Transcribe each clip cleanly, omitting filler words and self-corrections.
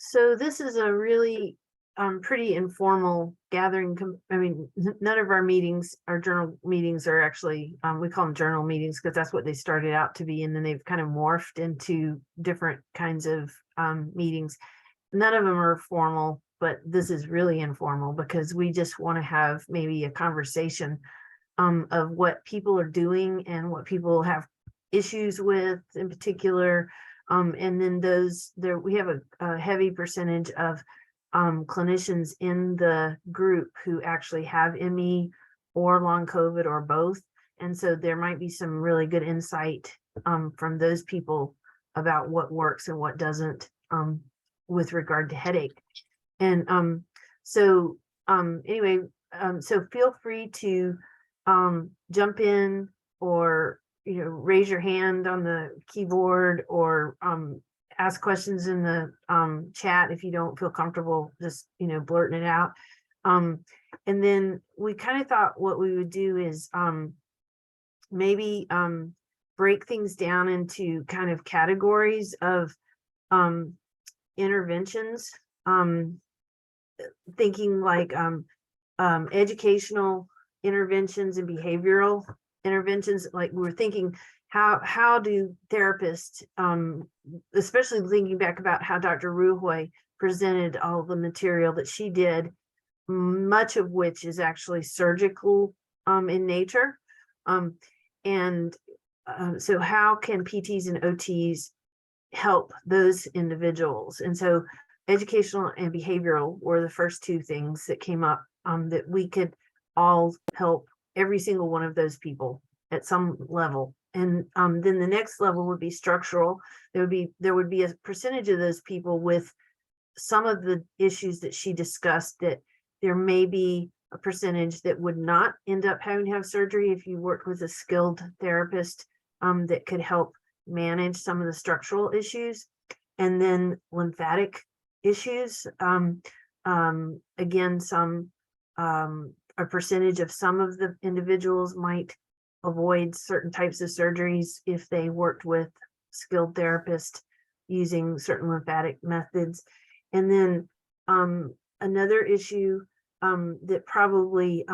So this is a really pretty informal gathering. I mean, none of our meetings, our journal meetings are actually, we call them journal meetings because that's what they started out to be. And then they've kind of morphed into different kinds of meetings. None of them are formal, but this is really informal because we just want to have maybe a conversation of what people are doing and what people have issues with in particular. And then we have a heavy percentage of clinicians in the group who actually have ME or long COVID or both. And so there might be some really good insight from those people about what works and what doesn't with regard to headache. And so feel free to jump in or raise your hand on the keyboard or ask questions in the chat if you don't feel comfortable just blurting it out. And then we kind of thought what we would do is maybe break things down into kind of categories of interventions, thinking like educational interventions and behavioral interventions. Like we're thinking, how do therapists, especially thinking back about how Dr. Ruhoy presented all the material that she did, much of which is actually surgical in nature. So how can PTs and OTs help those individuals? And so educational and behavioral were the first two things that came up, that we could all help every single one of those people at some level. And then the next level would be structural. There would be a percentage of those people with some of the issues that she discussed, that there may be a percentage that would not end up having to have surgery if you worked with a skilled therapist that could help manage some of the structural issues. And then lymphatic issues, again, a percentage of some of the individuals might avoid certain types of surgeries if they worked with skilled therapists using certain lymphatic methods. And then another issue that probably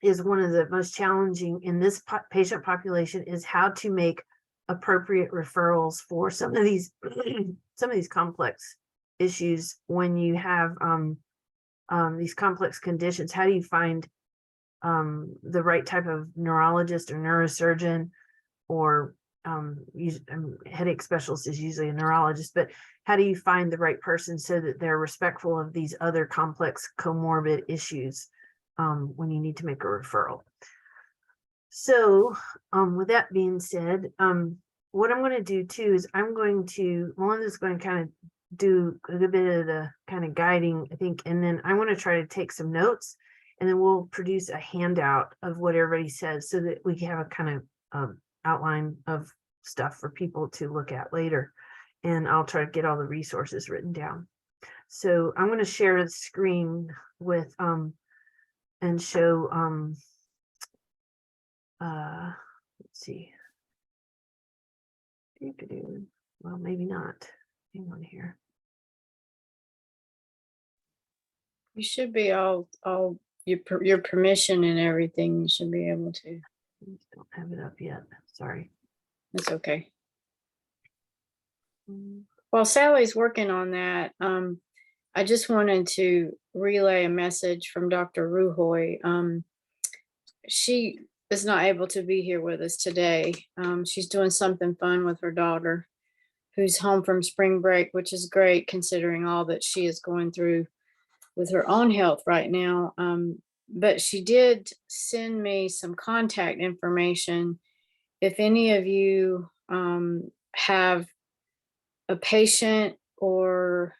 is one of the most challenging in this patient population is how to make appropriate referrals for some of these complex issues. When you have these complex conditions, how do you find the right type of neurologist or neurosurgeon, or headache specialist is usually a neurologist, but how do you find the right person so that they're respectful of these other complex comorbid issues when you need to make a referral? So with that being said, what I'm going to do too is Melinda's going to kind of do a good bit of the kind of guiding, I think, and then I want to try to take some notes, and then we'll produce a handout of what everybody says so that we can have a kind of outline of stuff for people to look at later. And I'll try to get all the resources written down. So I'm going to share the screen with and show let's see. Well, maybe not. Hang on here. You should be all your permission and everything. You should be able to. I don't have it up yet. Sorry. That's okay. While Sally's working on that, I just wanted to relay a message from Dr. Ruhoy. She is not able to be here with us today. She's doing something fun with her daughter, who's home from spring break, which is great considering all that she is going through with her own health right now. But she did send me some contact information. If any of you have a patient, or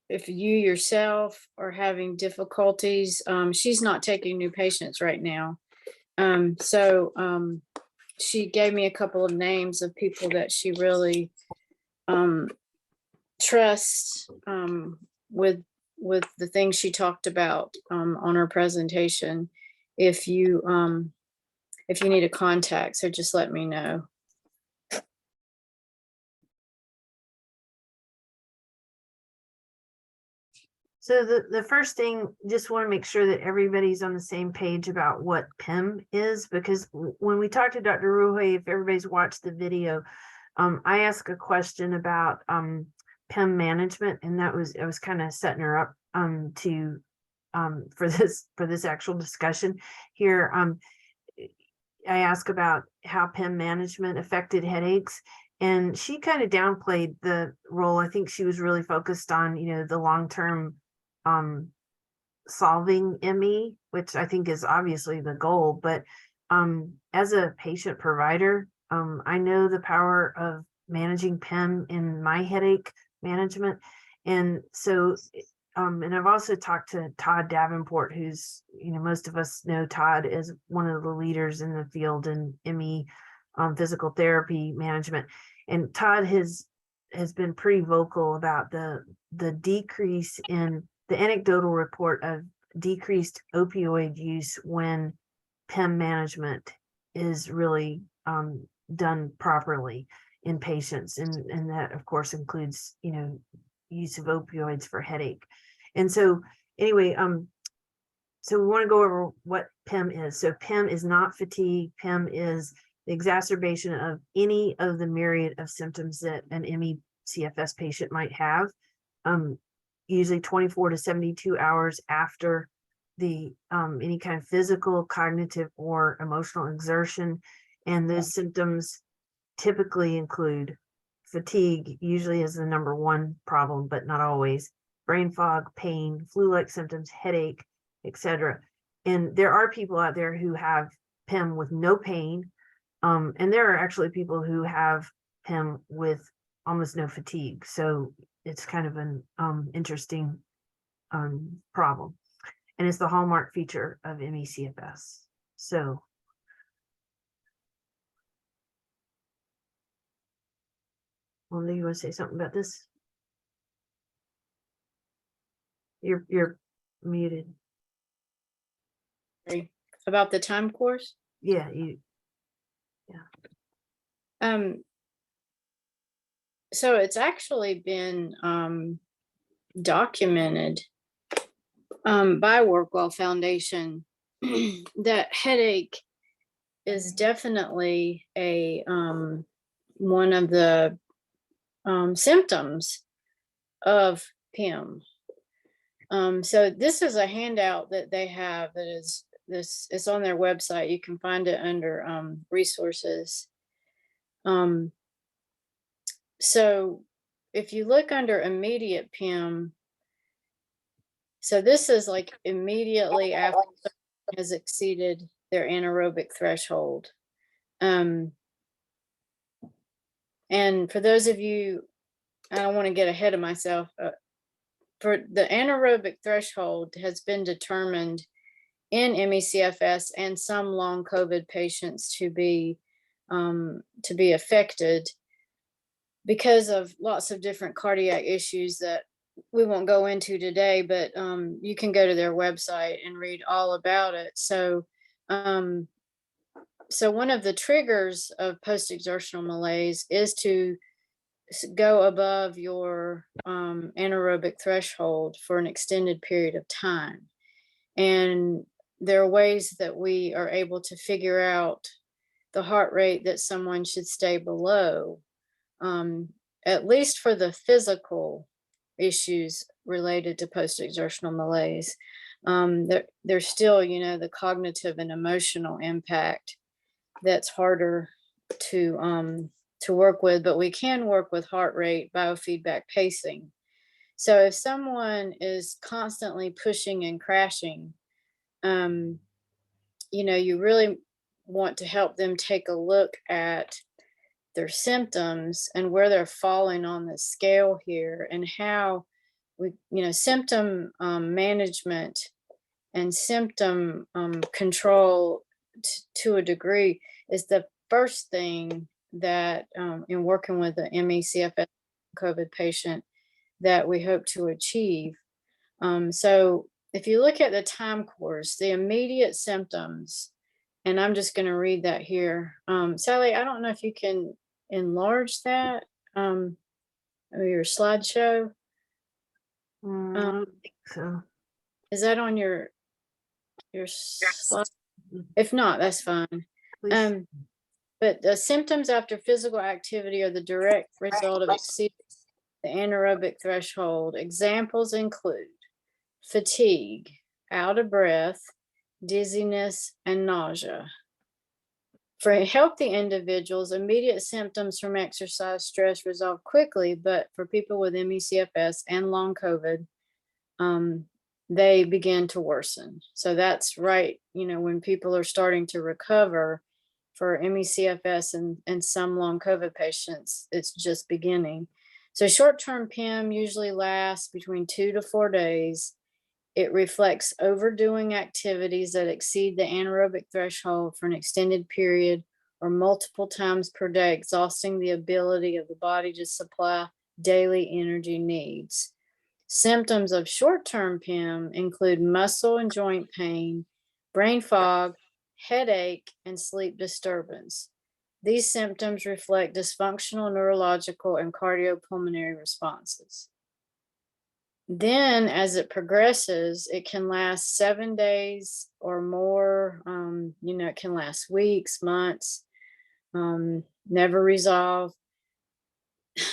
if you yourself are having difficulties, she's not taking new patients right now. So she gave me a couple of names of people that she really trusts with the things she talked about on her presentation. If you need a contact, so just let me know. So the first thing, just want to make sure that everybody's on the same page about what PIM is, because when we talked to Dr. Ruhoy, if everybody's watched the video, I asked a question about PIM management, and I was kind of setting her up to for this actual discussion here. I asked about how PIM management affected headaches, and she kind of downplayed the role. I think she was really focused on, the long-term solving ME, which I think is obviously the goal. But as a patient provider, I know the power of managing PIM in my headache management. And so, and I've also talked to Todd Davenport, who's, most of us know Todd as one of the leaders in the field in ME physical therapy management. And Todd has been pretty vocal about the decrease in the anecdotal report of decreased opioid use when PIM management is really done properly in patients. And that, of course, includes, use of opioids for headache. And so anyway, so we want to go over what PIM is. So PIM is not fatigue. PIM is the exacerbation of any of the myriad of symptoms that an ME CFS patient might have, usually 24 to 72 hours after the any kind of physical, cognitive, or emotional exertion. And those symptoms typically include fatigue, usually is the number one problem, but not always, brain fog, pain, flu-like symptoms, headache, etc. And there are people out there who have PIM with no pain, and there are actually people who have PIM with almost no fatigue. So it's kind of an interesting problem, and it's the hallmark feature of ME/CFS. So Melinda, you want to say something about this? You're muted. About the time course? Yeah. So it's actually been documented by Workwell Foundation that headache is definitely a one of the symptoms of PIM. So this is a handout that they have that is it's on their website. You can find it under resources. So if you look under immediate PIM, so this is like immediately after someone has exceeded their anaerobic threshold. And for those of you, I don't want to get ahead of myself, for the anaerobic threshold has been determined in ME/CFS and some long COVID patients to be affected because of lots of different cardiac issues that we won't go into today, but you can go to their website and read all about it. So so one of the triggers of post-exertional malaise is to go above your anaerobic threshold for an extended period of time. And there are ways that we are able to figure out the heart rate that someone should stay below, at least for the physical issues related to post-exertional malaise. There's still, the cognitive and emotional impact that's harder to work with, but we can work with heart rate, biofeedback pacing. So if someone is constantly pushing and crashing, you really want to help them take a look at their symptoms and where they're falling on the scale here, and how we, symptom management and symptom control to a degree is the first thing that in working with the ME/CFS COVID patient that we hope to achieve. So if you look at the time course, the immediate symptoms, and I'm just going to read that here. Sally, I don't know if you can enlarge that, your slideshow. I Um, don't think so. is that on your slide? If not, that's fine. Please. Um, but the symptoms after physical activity are the direct result of exceeding the anaerobic threshold. Examples include fatigue, out of breath, dizziness, and nausea. For healthy individuals, immediate symptoms from exercise stress resolve quickly, but for people with ME/CFS and long COVID, um, they begin to worsen. So that's right, when people are starting to recover for ME/CFS and some long COVID patients, it's just beginning. So short-term PIM usually lasts between 2 to 4 days. It reflects overdoing activities that exceed the anaerobic threshold for an extended period or multiple times per day, exhausting the ability of the body to supply daily energy needs. Symptoms of short-term PIM include muscle and joint pain, brain fog, headache, and sleep disturbance. These symptoms reflect dysfunctional neurological and cardiopulmonary responses. Then, as it progresses, it can last 7 days or more. It can last weeks, months, never resolve.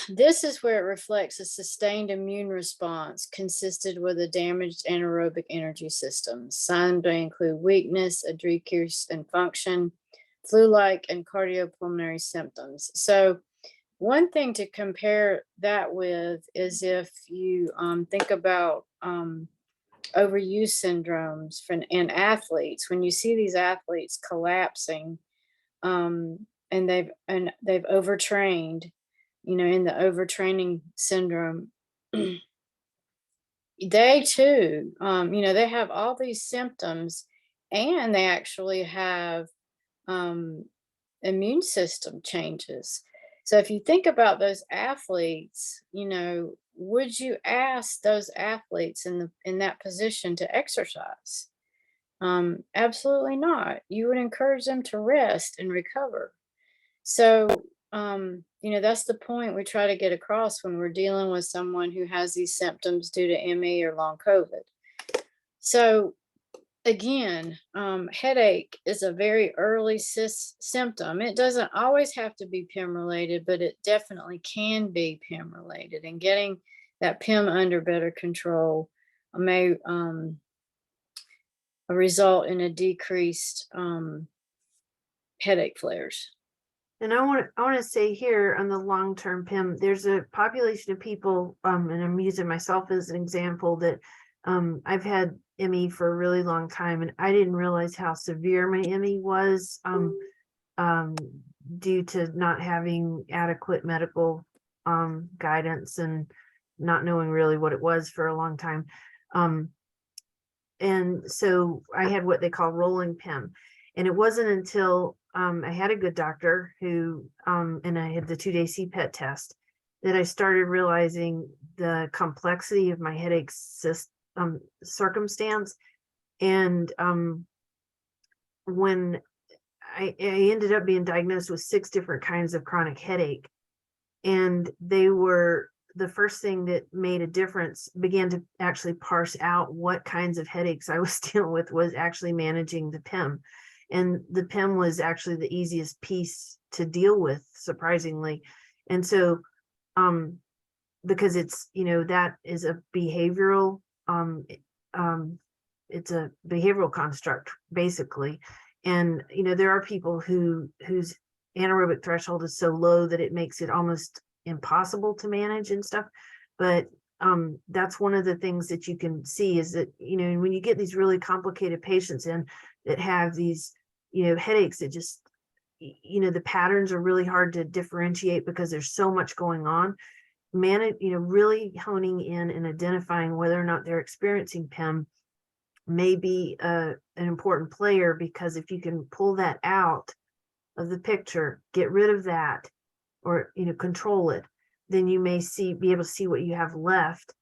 This is where it reflects a sustained immune response consisted with a damaged anaerobic energy system. Signs may include weakness, a decrease in function, flu-like, and cardiopulmonary symptoms. So, one thing to compare that with is if you think about overuse syndromes in athletes. When you see these athletes collapsing, and they've overtrained, in the overtraining syndrome, they too, they have all these symptoms, and they actually have immune system changes. So if you think about those athletes, would you ask those athletes in that position to exercise? Absolutely not. You would encourage them to rest and recover. So, that's the point we try to get across when we're dealing with someone who has these symptoms due to ME or long COVID. So, again, headache is a very early symptom. It doesn't always have to be PIM related, but it definitely can be PIM related. And getting that PIM under better control may result in a decreased headache flares. And I want to say here on the long-term PIM, there's a population of people, and I'm using myself as an example, that I've had ME for a really long time, and I didn't realize how severe my ME was due to not having adequate medical guidance and not knowing really what it was for a long time. And so I had what they call rolling PIM. And it wasn't until I had a good doctor who, and I had the 2-day CPET test, that I started realizing the complexity of my headache circumstance. And when I ended up being diagnosed with 6 different kinds of chronic headache, and they were the first thing that made a difference, began to actually parse out what kinds of headaches I was dealing with, was actually managing the PIM. And the PIM was actually the easiest piece to deal with, surprisingly. And so, because it's, that is a behavioral, it's a behavioral construct, basically. And, there are people whose anaerobic threshold is so low that it makes it almost impossible to manage and stuff. But that's one of the things that you can see is that, when you get these really complicated patients in that have these, headaches that just, the patterns are really hard to differentiate because there's so much going on. Really honing in and identifying whether or not they're experiencing PIM may be an important player, because if you can pull that out of the picture, get rid of that, or control it, then you may be able to see what you have left,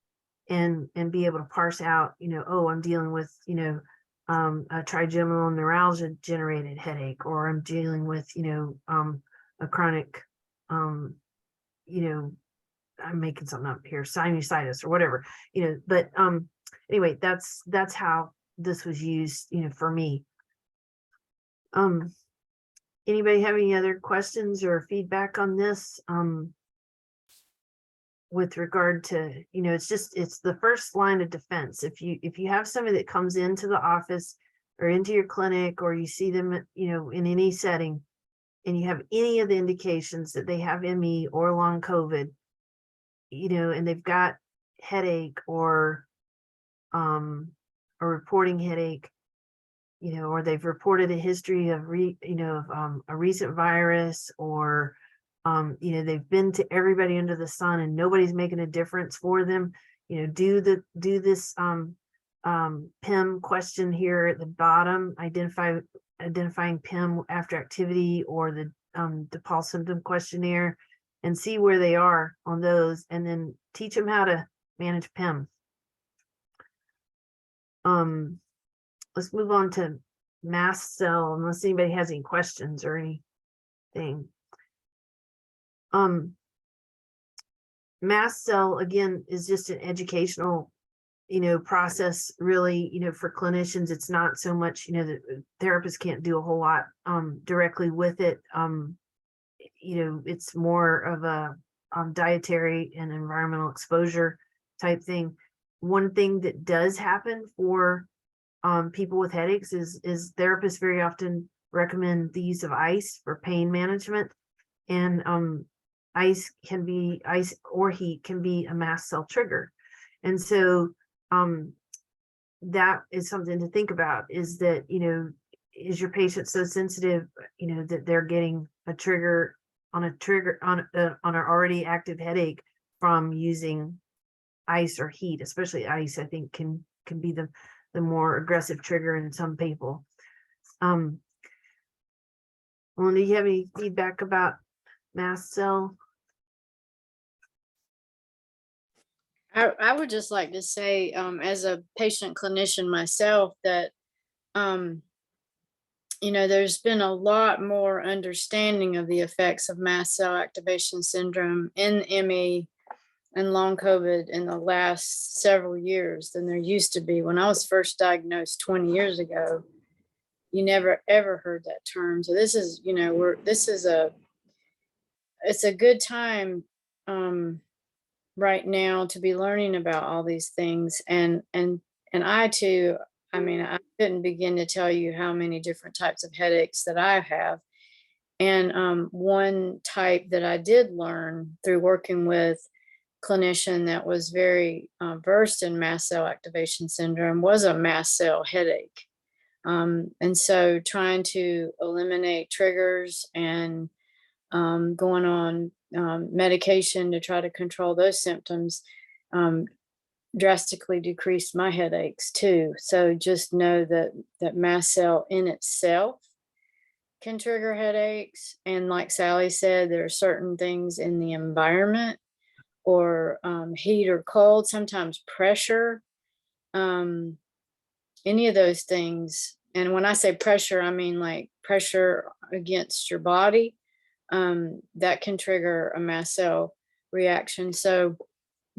and be able to parse out, oh, I'm dealing with a trigeminal neuralgia generated headache, or I'm dealing with a chronic I'm making something up here, sinusitis or whatever, but anyway, that's how this was used, for me. Anybody have any other questions or feedback on this? With regard to, it's the first line of defense. If you have somebody that comes into the office or into your clinic, or you see them, in any setting, and you have any of the indications that they have ME or long COVID, and they've got headache or a reporting headache, or they've reported a history of a recent virus, or they've been to everybody under the sun and nobody's making a difference for them, do this PIM question here at the bottom, identifying PIM after activity, or the DePaul symptom questionnaire, and see where they are on those, and then teach them how to manage PIM. Let's move on to mast cell, unless anybody has any questions or anything. Mast cell, again, is just an educational, process, really, for clinicians. It's not so much, the therapists can't do a whole lot directly with it. It's more of a dietary and environmental exposure type thing. One thing that does happen for people with headaches is therapists very often recommend the use of ice for pain management, and ice or heat can be a mast cell trigger. And so that is something to think about, is that, is your patient so sensitive, that they're getting a trigger on an already active headache from using ice or heat. Especially ice, I think, can be the more aggressive trigger in some people. Well, do you have any feedback about mast cell? I would just like to say, as a patient clinician myself, that there's been a lot more understanding of the effects of mast cell activation syndrome in ME and long COVID in the last several years than there used to be. When I was first diagnosed 20 years ago, you never ever heard that term. So this is, it's a good time right now to be learning about all these things. And I too, I couldn't begin to tell you how many different types of headaches that I have. And one type that I did learn through working with clinician that was very versed in mast cell activation syndrome was a mast cell headache. And so trying to eliminate triggers and going on medication to try to control those symptoms drastically decreased my headaches too. So just know that mast cell in itself can trigger headaches. And like Sally said, there are certain things in the environment, or heat or cold, sometimes pressure, any of those things. And when I say pressure, I mean like pressure against your body, that can trigger a mast cell reaction. So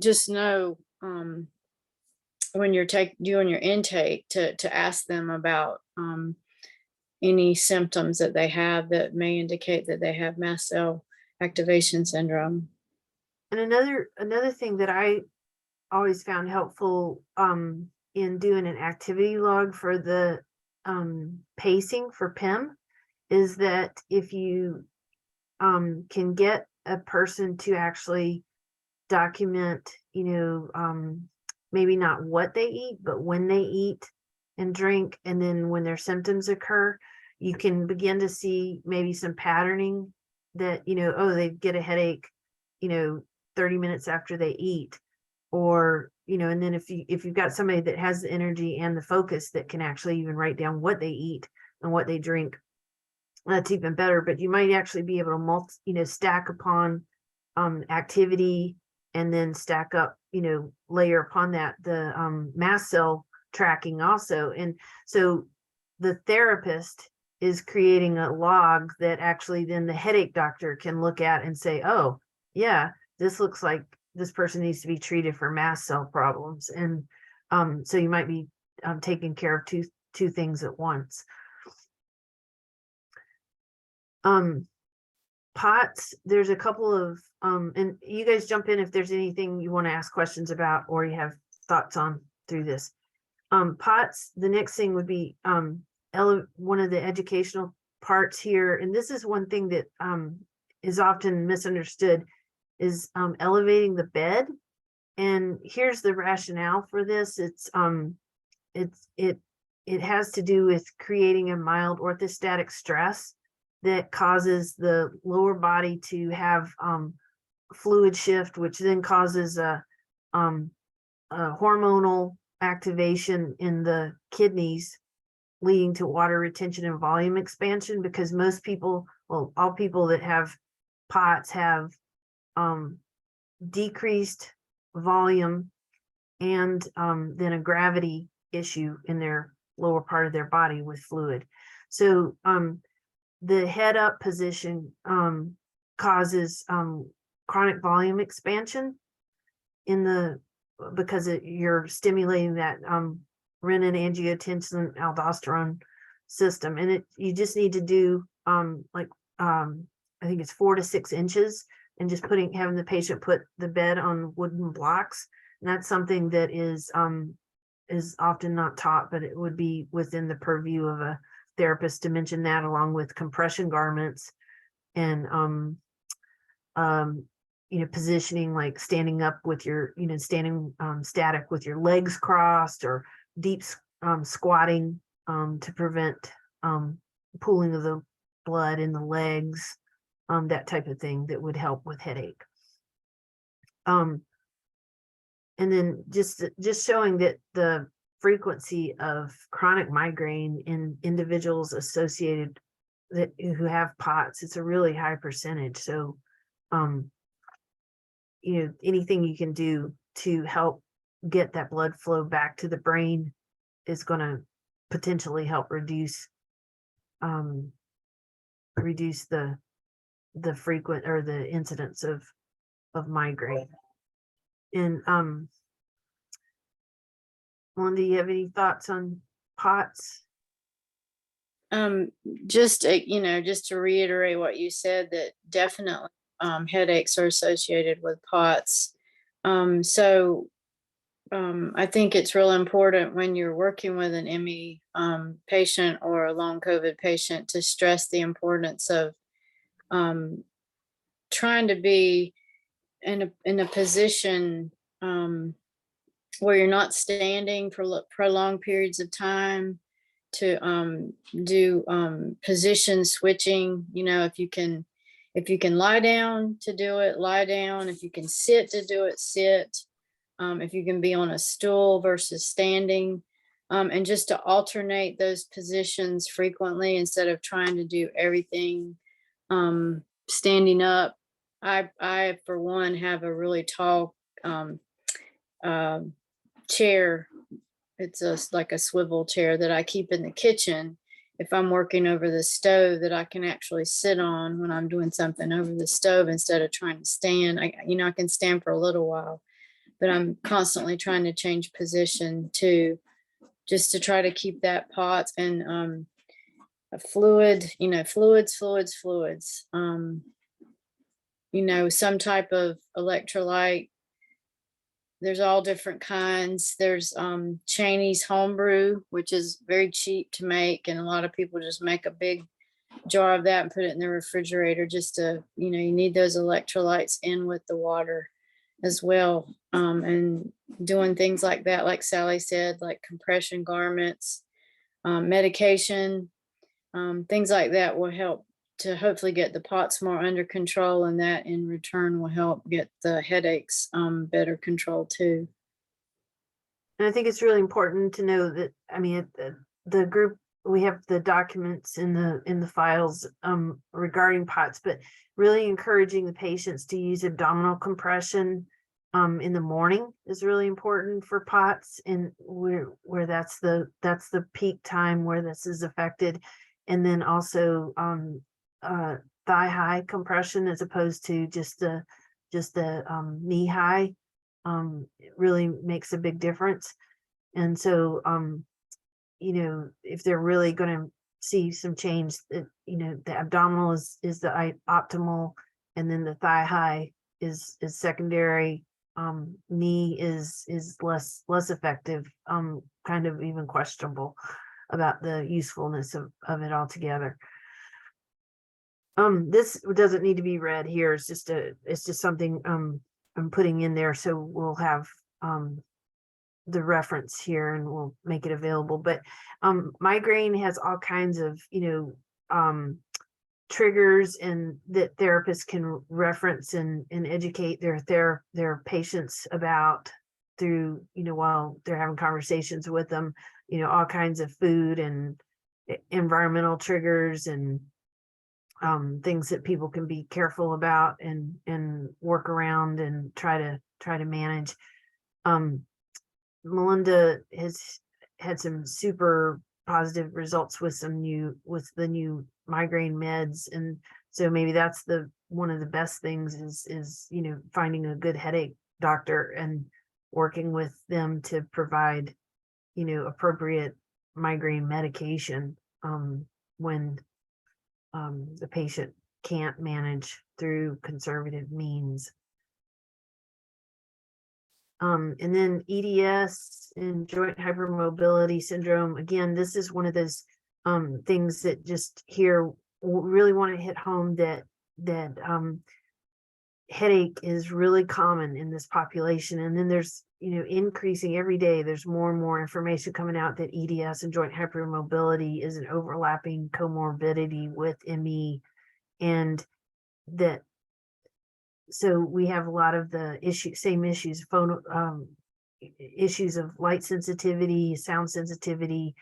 just know when you're doing your intake to ask them about any symptoms that they have that may indicate that they have mast cell activation syndrome. And another thing that I always found helpful in doing an activity log for the pacing for PIM is that if you can get a person to actually document, maybe not what they eat, but when they eat and drink, and then when their symptoms occur, you can begin to see maybe some patterning that, they get a headache, 30 minutes after they eat, or, and then if you've got somebody that has the energy and the focus that can actually even write down what they eat and what they drink, that's even better. But you might actually be able to stack upon activity, and then stack up, layer upon that the mast cell tracking also. And so the therapist is creating a log that actually then the headache doctor can look at and say, oh yeah, this looks like this person needs to be treated for mast cell problems. And so you might be taking care of two things at once. POTS, there's a couple of, and you guys jump in if there's anything you want to ask questions about or you have thoughts on through this. POTS, the next thing would be one of the educational parts here, and this is one thing that is often misunderstood, is elevating the bed. And here's the rationale for this. It has to do with creating a mild orthostatic stress that causes the lower body to have fluid shift, which then causes a hormonal activation in the kidneys, leading to water retention and volume expansion. Because most people, well, all people that have POTS have decreased volume and then a gravity issue in their lower part of their body with fluid. So the head up position causes chronic volume expansion because you're stimulating that renin, angiotensin, aldosterone system. And you just need to do I think it's 4 to 6 inches, and just having the patient put the bed on wooden blocks. And that's something that is often not taught, but it would be within the purview of a therapist to mention that, along with compression garments and positioning, like standing up with your, standing static with your legs crossed, or deep squatting to prevent pooling of the blood in the legs, that type of thing that would help with headache. And then just showing that the frequency of chronic migraine in individuals associated who have POTS, it's a really high percentage. So, anything you can do to help get that blood flow back to the brain is going to potentially help reduce the frequent or the incidence of migraine. And Melinda, do you have any thoughts on POTS? Just to reiterate what you said, that definitely headaches are associated with POTS. So I think it's real important when you're working with an ME patient or a long COVID patient to stress the importance of trying to be in a position where you're not standing for prolonged periods of time, to do position switching. If you can lie down to do it, lie down. If you can sit to do it, sit. If you can be on a stool versus standing, and just to alternate those positions frequently instead of trying to do everything standing up. I for one have a really tall chair. It's like a swivel chair that I keep in the kitchen if I'm working over the stove, that I can actually sit on when I'm doing something over the stove instead of trying to stand. I can stand for a little while, but I'm constantly trying to change position too, just to try to keep that POTS and fluids, some type of electrolyte. There's all different kinds. There's Chinese homebrew, which is very cheap to make, and a lot of people just make a big jar of that and put it in the refrigerator just to, you need those electrolytes in with the water as well. And doing things like that, like Sally said, like compression garments, medication, things like that will help to hopefully get the POTS more under control, and that in return will help get the headaches better controlled too. And I think it's really important to know that, the group, we have the documents in the files regarding POTS, but really encouraging the patients to use abdominal compression in the morning is really important for POTS, and where that's the peak time where this is affected. And then also thigh high compression as opposed to just the just the knee high it really makes a big difference. And so, if they're really going to see some change, that the abdominal is the optimal, and then the thigh high is secondary. Knee is less effective, kind of even questionable about the usefulness of it altogether. This doesn't need to be read here. It's just something I'm putting in there, so we'll have the reference here and we'll make it available. But migraine has all kinds of triggers, and that therapists can reference and educate their patients about through while they're having conversations with them, all kinds of food and environmental triggers and things that people can be careful about and work around and try to manage. Melinda has had some super positive results with the new migraine meds, and so maybe that's one of the best things is finding a good headache doctor and working with them to provide appropriate migraine medication when the patient can't manage through conservative means. And then EDS and joint hypermobility syndrome. Again, this is one of those things that just here really want to hit home that headache is really common in this population. And then there's increasing every day. There's more and more information coming out that EDS and joint hypermobility is an overlapping comorbidity with ME, and that so we have a lot of the same issues, issues of light sensitivity, sound sensitivity,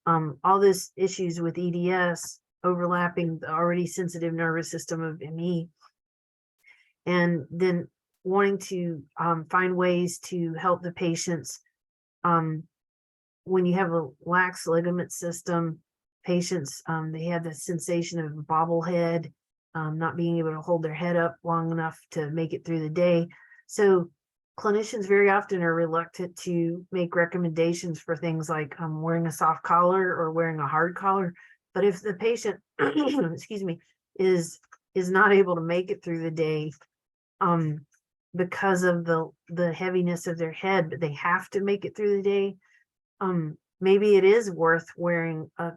all those issues with EDS overlapping the already sensitive nervous system of ME, and then wanting to find ways to help the patients. When you have a lax ligament system, patients, they have the sensation of a bobblehead, not being able to hold their head up long enough to make it through the day. So clinicians very often are reluctant to make recommendations for things like wearing a soft collar or wearing a hard collar. But if the patient, excuse me, is not able to make it through the day because of the heaviness of their head, but they have to make it through the day, maybe it is worth wearing a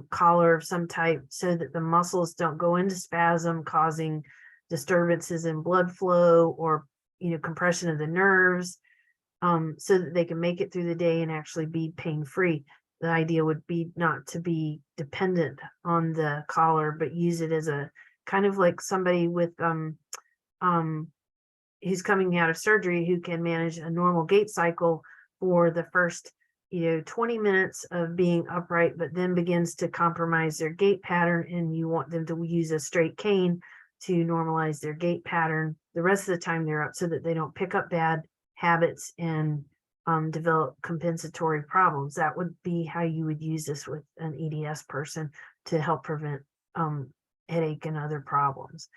collar of some type so that the muscles don't go into spasm, causing disturbances in blood flow or compression of the nerves, so that they can make it through the day and actually be pain-free. The idea would be not to be dependent on the collar, but use it as a kind of like somebody with who's coming out of surgery who can manage a normal gait cycle for the first 20 minutes of being upright, but then begins to compromise their gait pattern, and you want them to use a straight cane to normalize their gait pattern the rest of the time they're up, so that they don't pick up bad habits and develop compensatory problems. That would be how you would use this with an EDS person to help prevent headache and other problems.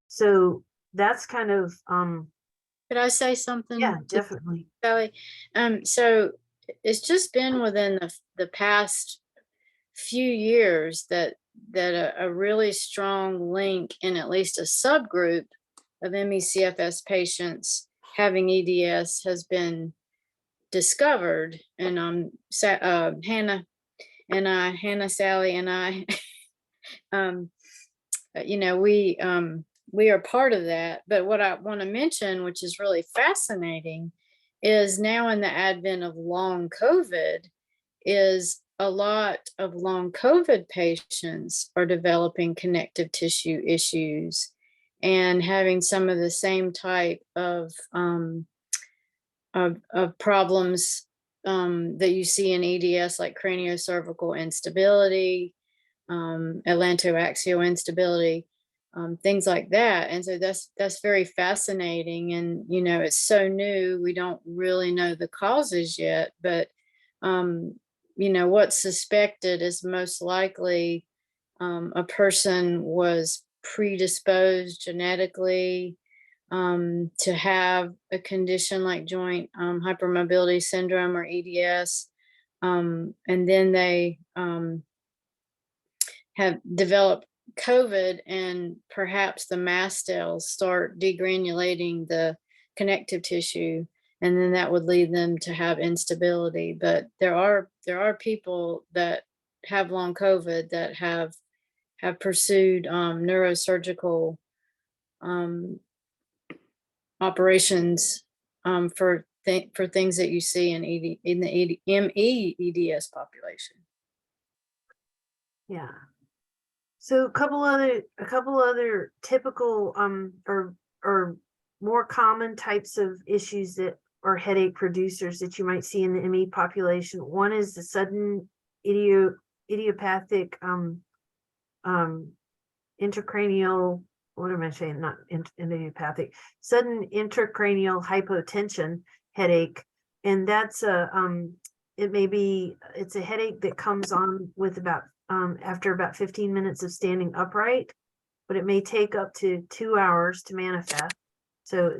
So that's kind of Could I say something? yeah, definitely. Sally? So it's just been within the past few years that a really strong link in at least a subgroup of ME/CFS patients having EDS has been discovered. And Hannah, Sally, and I, we are part of that. But what I want to mention, which is really fascinating, is now in the advent of long COVID, is a lot of long COVID patients are developing connective tissue issues and having some of the same type of problems that you see in EDS, like craniocervical instability, atlantoaxial instability, things like that. And so that's very fascinating. And it's so new, we don't really know the causes yet, but what's suspected is most likely a person was predisposed genetically to have a condition like joint hypermobility syndrome or EDS. And then they have developed COVID, and perhaps the mast cells start degranulating the connective tissue, and then that would lead them to have instability. But there are people that have long COVID that have pursued neurosurgical um, operations for things that you see in the MEEDS population. Yeah. So a couple other typical or more common types of issues that or headache producers that you might see in the ME population. One is the sudden idiopathic intracranial, what am I saying? Not idiopathic, sudden intracranial hypotension headache. And that's it's a headache that comes on with about after about 15 minutes of standing upright, but it may take up to 2 hours to manifest. So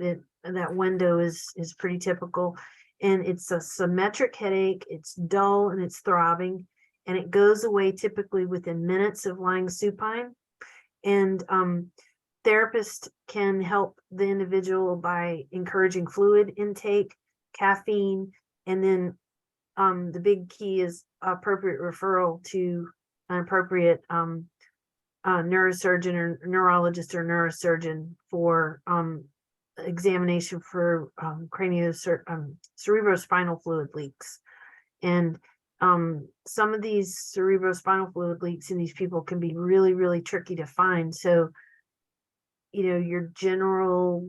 that window is pretty typical. And it's a symmetric headache. It's dull and it's throbbing, and it goes away typically within minutes of lying supine. And therapists can help the individual by encouraging fluid intake, caffeine, and then the big key is appropriate referral to an appropriate neurosurgeon or neurologist or neurosurgeon for examination for cerebrospinal fluid leaks. And some of these cerebrospinal fluid leaks in these people can be really, really tricky to find. So, your general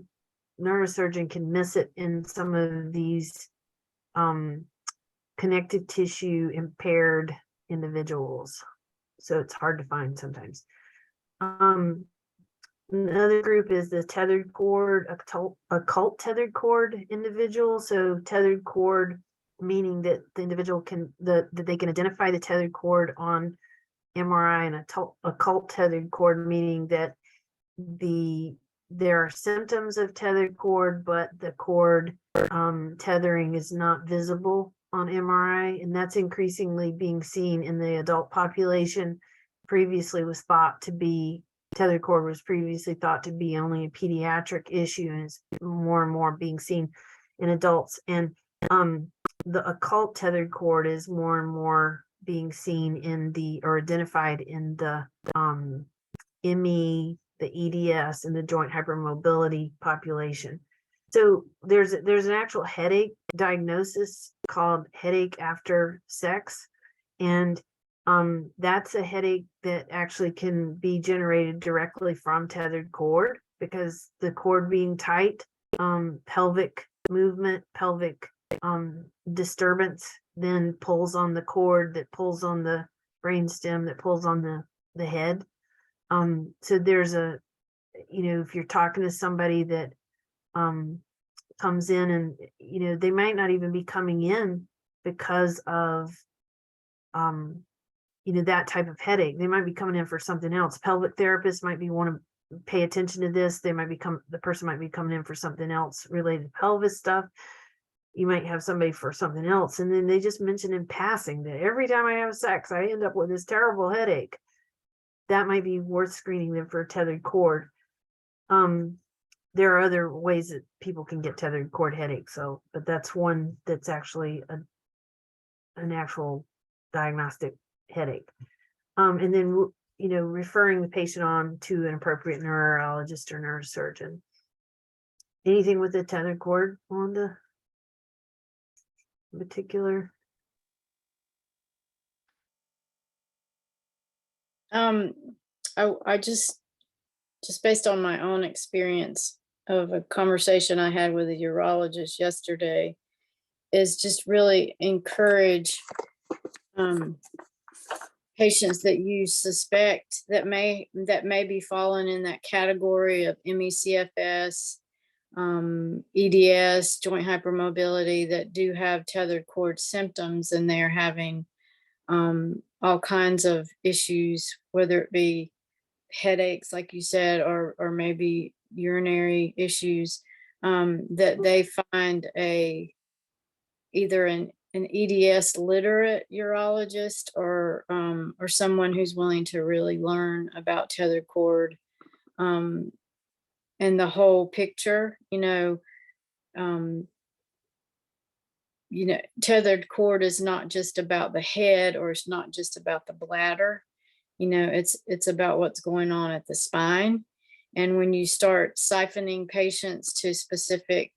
neurosurgeon can miss it in some of these connective tissue impaired individuals. So it's hard to find sometimes. Another group is the tethered cord, occult tethered cord individual. So tethered cord, meaning that the individual that they can identify the tethered cord on MRI, and occult tethered cord, meaning that there are symptoms of tethered cord, but the cord tethering is not visible on MRI, and that's increasingly being seen in the adult population. Tethered cord was previously thought to be only a pediatric issue, and it's more and more being seen in adults. And the occult tethered cord is more and more being seen or identified in the ME, the EDS, and the joint hypermobility population. So there's an actual headache diagnosis called headache after sex, and that's a headache that actually can be generated directly from tethered cord, because the cord being tight, pelvic movement, pelvic disturbance then pulls on the cord, that pulls on the brainstem, that pulls on the head. So there's if you're talking to somebody that comes in, and they might not even be coming in because of that type of headache. They might be coming in for something else. Pelvic therapists might want to pay attention to this. The person might be coming in for something else related to pelvis stuff. You might have somebody for something else, and then they just mention in passing that every time I have sex, I end up with this terrible headache. That might be worth screening them for a tethered cord. There are other ways that people can get tethered cord headache. But that's one that's actually an actual diagnostic headache. And then, referring the patient on to an appropriate neurologist or neurosurgeon. Anything with the tethered cord, Wanda? In particular? I just based on my own experience of a conversation I had with a urologist yesterday, is just really encourage patients that you suspect that may be falling in that category of ME/CFS, EDS, joint hypermobility, that do have tethered cord symptoms, and they're having all kinds of issues, whether it be headaches, like you said, or maybe urinary issues, that they find either an EDS literate urologist or someone who's willing to really learn about tethered cord, and the whole picture. Um, tethered cord is not just about the head, or it's not just about the bladder. It's about what's going on at the spine. And when you start siphoning patients to specific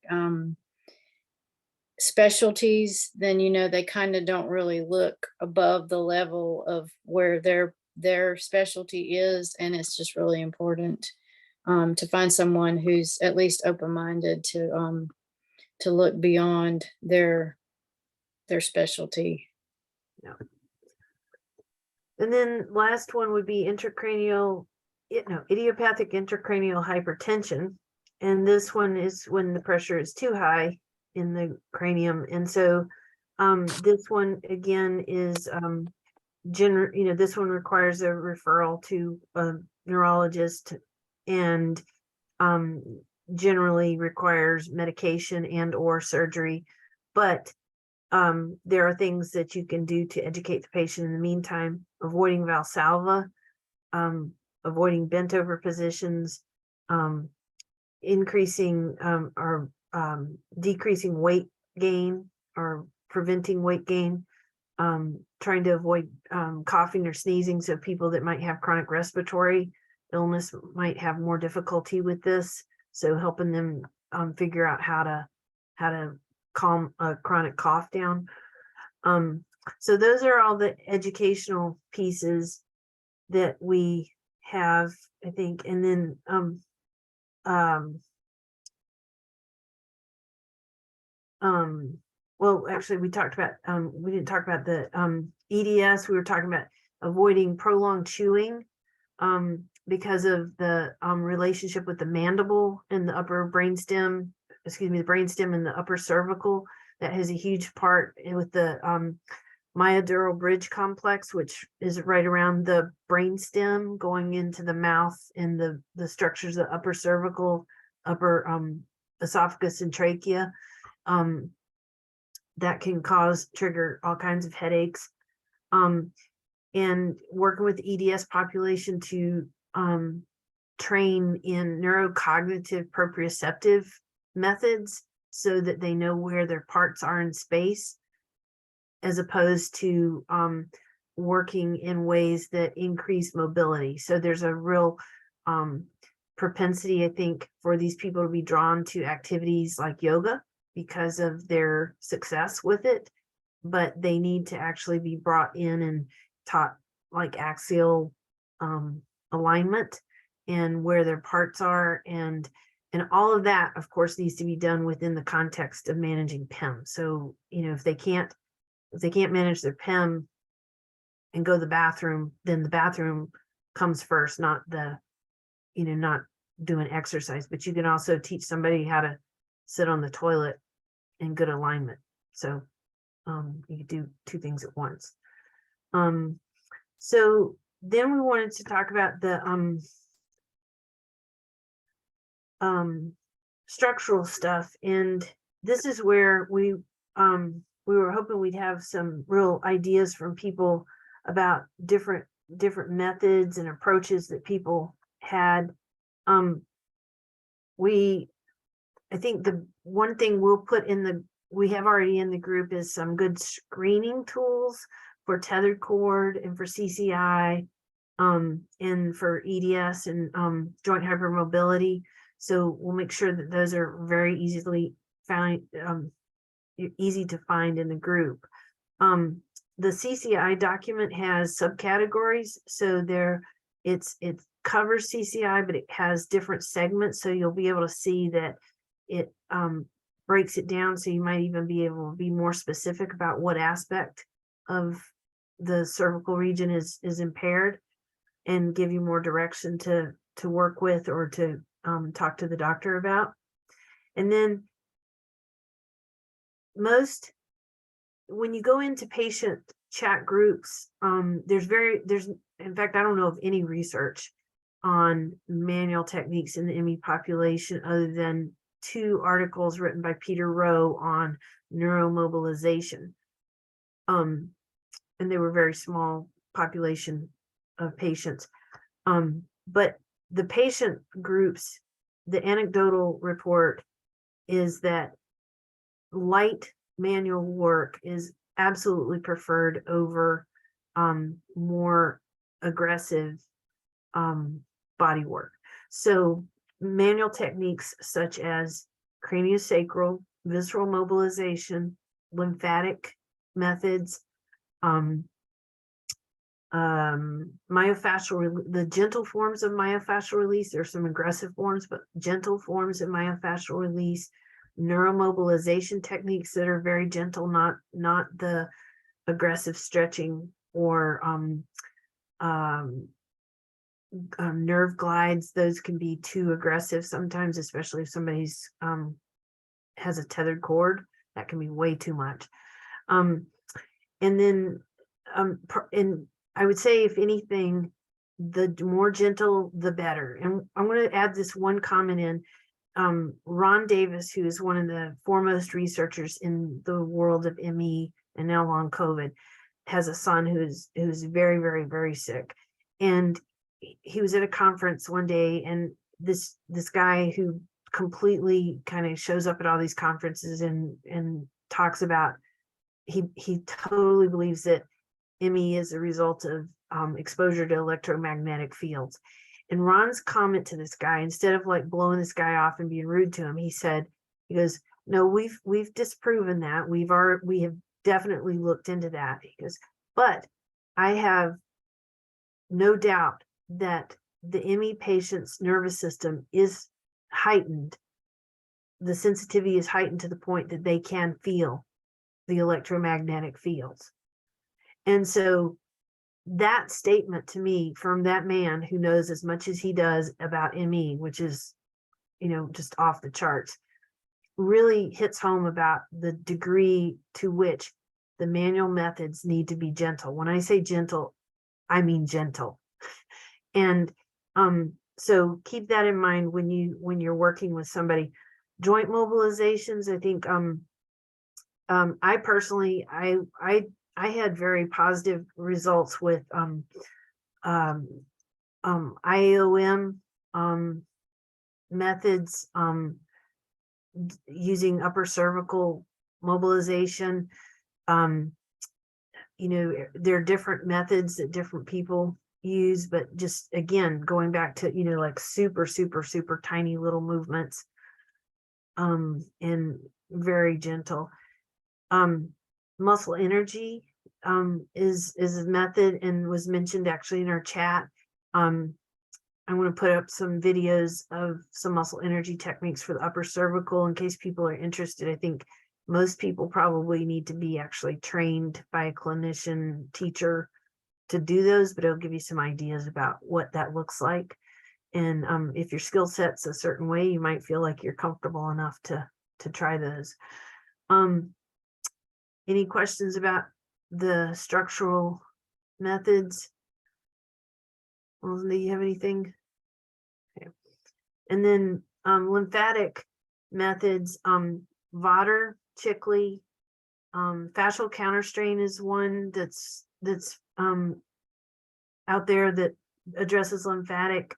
specialties, then they kind of don't really look above the level of where their specialty is, and it's just really important to find someone who's at least open-minded to look beyond their specialty. Yeah. And then last one would be idiopathic intracranial hypertension. And this one is when the pressure is too high in the cranium. And so this one again is this one requires a referral to a neurologist, and generally requires medication and or surgery. But there are things that you can do to educate the patient in the meantime: avoiding Valsalva, avoiding bent over positions, increasing or decreasing weight gain or preventing weight gain, trying to avoid coughing or sneezing. So people that might have chronic respiratory illness might have more difficulty with this. So helping them figure out how to calm a chronic cough down. So those are all the educational pieces that we have, I think. And then well, actually we talked about we didn't talk about the EDS. We were talking about avoiding prolonged chewing because of the relationship with the mandible and the upper brainstem, the brainstem and the upper cervical. That has a huge part with the myodural bridge complex, which is right around the brainstem going into the mouth and the structures of the upper cervical, upper esophagus and trachea. That can trigger all kinds of headaches. And working with the EDS population to train in neurocognitive proprioceptive methods so that they know where their parts are in space, as opposed to working in ways that increase mobility. So there's a real propensity, I think, for these people to be drawn to activities like yoga because of their success with it, but they need to actually be brought in and taught like axial alignment and where their parts are, and all of that, of course, needs to be done within the context of managing PEM. So if they can't manage their PEM and go to the bathroom, then the bathroom comes first, not not doing exercise. But you can also teach somebody how to sit on the toilet in good alignment. So you could do two things at once. So then we wanted to talk about the structural stuff, and this is where we were hoping we'd have some real ideas from people about different methods and approaches that people had. I think the one thing we'll put we have already in the group is some good screening tools for tethered cord and for CCI, and for EDS and joint hypermobility. So we'll make sure that those are very easily found, easy to find in the group. The CCI document has subcategories, so it covers CCI, but it has different segments, so you'll be able to see that it breaks it down. So you might even be able to be more specific about what aspect of the cervical region is impaired, and give you more direction to work with or to talk to the doctor about. And then when you go into patient chat groups, there's in fact, I don't know of any research on manual techniques in the ME population other than 2 articles written by Peter Rowe on neuromobilization. And they were very small population of patients. But the patient groups, the anecdotal report is that light manual work is absolutely preferred over more aggressive body work. So manual techniques such as craniosacral, visceral mobilization, lymphatic methods, myofascial, the gentle forms of myofascial release. There's some aggressive forms, but gentle forms of myofascial release, neuromobilization techniques that are very gentle, not the aggressive stretching or nerve glides. Those can be too aggressive sometimes, especially if somebody's has a tethered cord. That can be way too much. And then and I would say, if anything, the more gentle, the better. And I'm going to add this one comment in. Ron Davis, who is one of the foremost researchers in the world of ME and now long COVID, has a son who's very, very, very sick. And he was at a conference one day, and this guy who completely kind of shows up at all these conferences and talks about, he totally believes that ME is a result of exposure to electromagnetic fields. And Ron's comment to this guy, instead of like blowing this guy off and being rude to him, he goes, no, we've disproven that. We have definitely looked into that. He goes, but I have no doubt that the ME patient's nervous system is heightened. The sensitivity is heightened to the point that they can feel the electromagnetic fields. And so that statement to me from that man who knows as much as he does about ME, which is, just off the charts, really hits home about the degree to which the manual methods need to be gentle. When I say gentle, I mean gentle. And so keep that in mind when you're working with somebody. Joint mobilizations, I think I personally, I had very positive results with IOM methods, using upper cervical mobilization. There are different methods that different people use, but just again, going back to, like super, super, super tiny little movements, and very gentle. Muscle energy is a method and was mentioned actually in our chat. I'm going to put up some videos of some muscle energy techniques for the upper cervical in case people are interested. I think most people probably need to be actually trained by a clinician teacher to do those, but it'll give you some ideas about what that looks like. And if your skill set's a certain way, you might feel like you're comfortable enough to try those. Any questions about the structural methods? Do you have anything? Okay. And then lymphatic methods, Vater, Chickley, fascial counterstrain is one that's out there that addresses lymphatic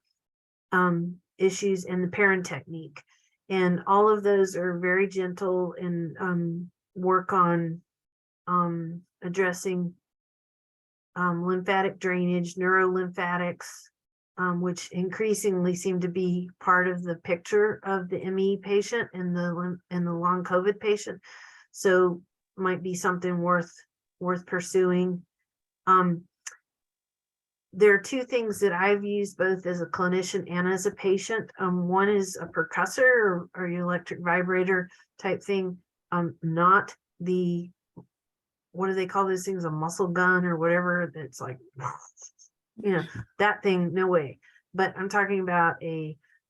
issues, and the Perrin technique. And all of those are very gentle and work on addressing lymphatic drainage, neurolymphatics, which increasingly seem to be part of the picture of the ME patient and the long COVID patient. So might be something worth pursuing. There are two things that I've used both as a clinician and as a patient. One is a percussor or electric vibrator type thing, not the, what do they call those things, a muscle gun or whatever, that's like, that thing, no way. But I'm talking about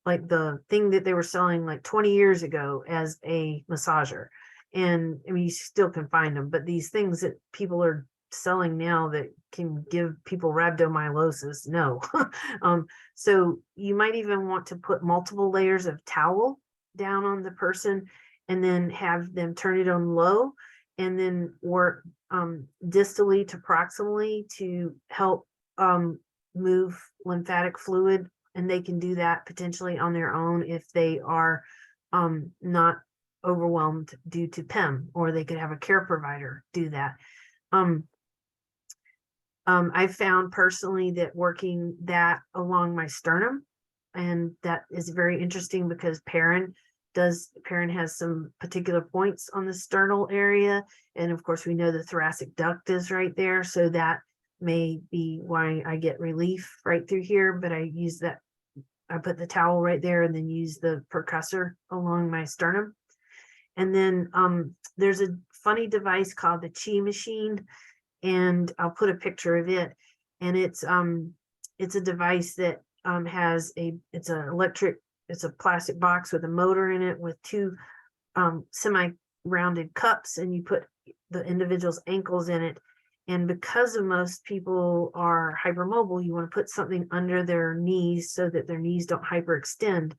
like the thing that they were selling like 20 years ago as a massager. And I mean, you still can find them, but these things that people are selling now that can give people rhabdomyolysis. No. So you might even want to put multiple layers of towel down on the person and then have them turn it on low and then work distally to proximally to help move lymphatic fluid. And they can do that potentially on their own if they are not overwhelmed due to PEM, or they could have a care provider do that. I found personally that working that along my sternum, and that is very interesting because Perrin has some particular points on the sternal area. And of course, we know the thoracic duct is right there. So that may be why I get relief right through here, but I use that. I put the towel right there and then use the percussor along my sternum. And then there's a funny device called the Chi machine, and I'll put a picture of it. And it's a device that it's a plastic box with a motor in it with two semi-rounded cups, and you put the individual's ankles in it. And because of most people are hypermobile, you want to put something under their knees so that their knees don't hyperextend.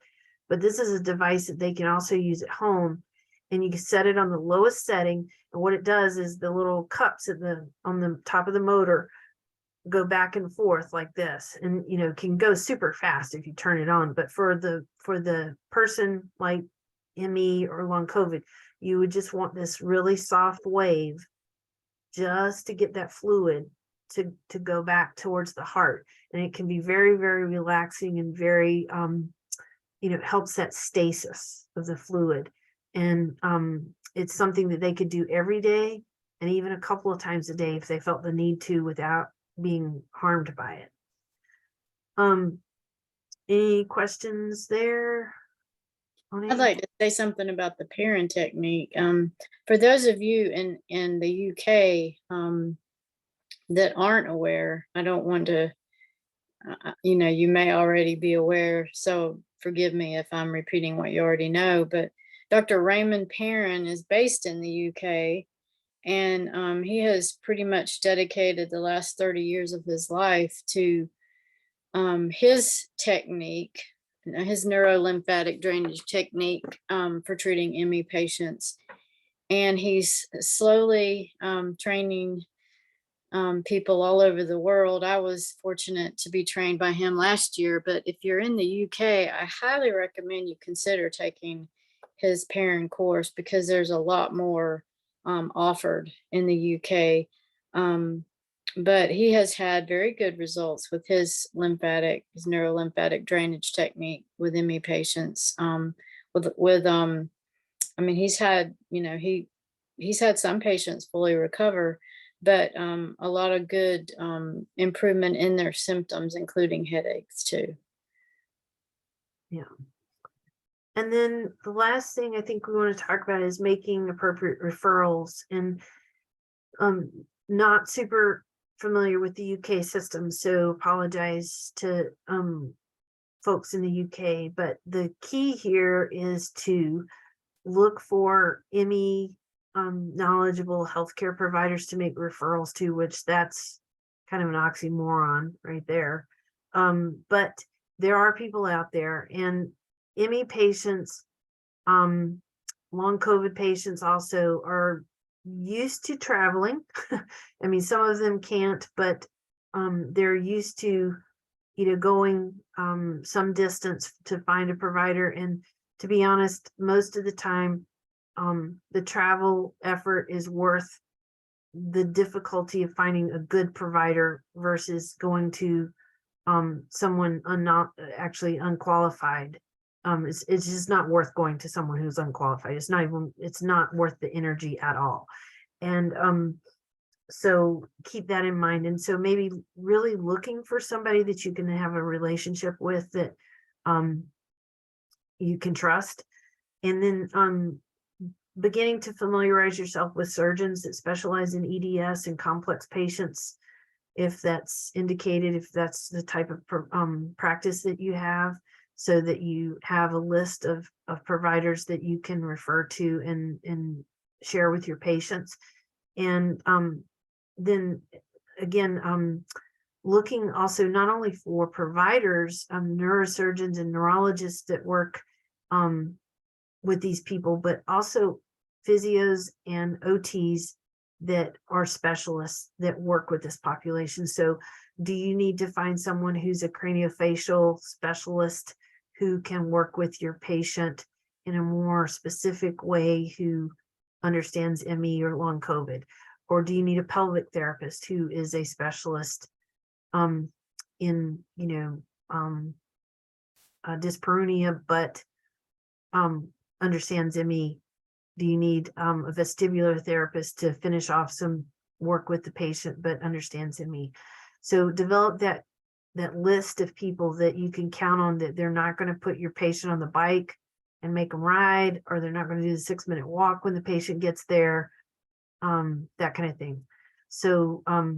But this is a device that they can also use at home, and you can set it on the lowest setting. And what it does is the little cups on the top of the motor go back and forth like this, and can go super fast if you turn it on. But for the person like ME or long COVID, you would just want this really soft wave just to get that fluid to go back towards the heart. And it can be very, very relaxing and very it helps that stasis of the fluid. And it's something that they could do every day and even a couple of times a day if they felt the need to without being harmed by it. Any questions there? I'd like to say something about the Perrin technique. For those of you in the UK that aren't aware, I don't want to, you may already be aware, so forgive me if I'm repeating what you already know, but Dr. Raymond Perrin is based in the UK, and he has pretty much dedicated the last 30 years of his life to his technique, his neurolymphatic drainage technique for treating ME patients. And he's slowly training people all over the world. I was fortunate to be trained by him last year, but if you're in the UK, I highly recommend you consider taking his Perrin course because there's a lot more offered in the UK. But he has had very good results with his neurolymphatic drainage technique with ME patients. He's had, he's had some patients fully recover, but a lot of good improvement in their symptoms, including headaches too. Yeah. And then the last thing I think we want to talk about is making appropriate referrals. And not super familiar with the UK system, so apologize to folks in the UK, but the key here is to look for ME knowledgeable healthcare providers to make referrals to, which that's kind of an oxymoron right there. But there are people out there, and ME patients, long COVID patients also are used to traveling. I mean, some of them can't, but they're used to going some distance to find a provider. And to be honest, most of the time the travel effort is worth the difficulty of finding a good provider versus going to someone not actually unqualified. It's just not worth going to someone who's unqualified. It's not worth the energy at all. And so keep that in mind. And so maybe really looking for somebody that you can have a relationship with that you can trust. And then beginning to familiarize yourself with surgeons that specialize in EDS and complex patients, if that's indicated, if that's the type of practice that you have, so that you have a list of providers that you can refer to and share with your patients. And then again, looking also not only for providers, neurosurgeons and neurologists that work with these people, but also physios and OTs that are specialists that work with this population. So do you need to find someone who's a craniofacial specialist who can work with your patient in a more specific way, who understands ME or long COVID? Or do you need a pelvic therapist who is a specialist in, dyspareunia, but understands ME? Do you need a vestibular therapist to finish off some work with the patient but understands ME? So develop that list of people that you can count on, that they're not going to put your patient on the bike and make them ride, or they're not going to do the 6-minute walk when the patient gets there, that kind of thing. So I